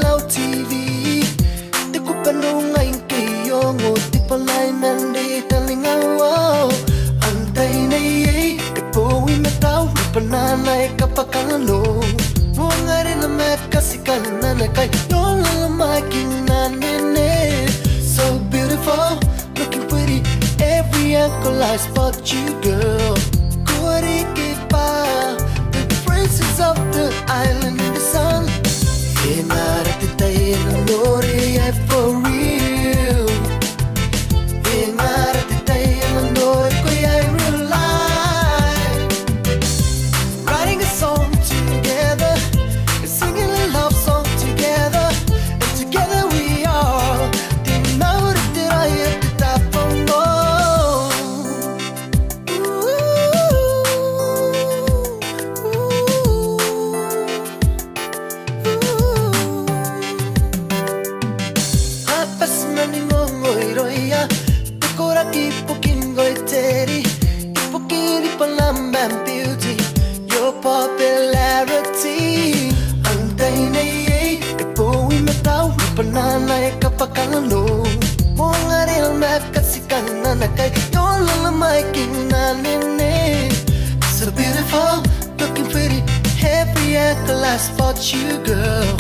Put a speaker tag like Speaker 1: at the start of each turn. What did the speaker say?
Speaker 1: low TV. Te kupano ngayon kayo ngo ti palay nandi taling awaw. Antay na yay, ipuwi mataw, pananay kapakalo. Mga rin na makasikan na nakay, yung lalamaking nanene. So beautiful, looking pretty, every ankle I spot you, girl. The princess of the island in the sun. Betaia I for real. Betaia I real life. Writing a song together, singing a love song together, and together we are. Betaia at the top of Pasmani ngoi roya, tekora kipukin goi teri, ipukiri palamban beauty, your popularity. Antay na yay, ipuwi mataw, pananay kapakalo. Mga real makasikan na nakay, yung lalamay kinanene. So beautiful, looking pretty, every ankle I spot you, girl.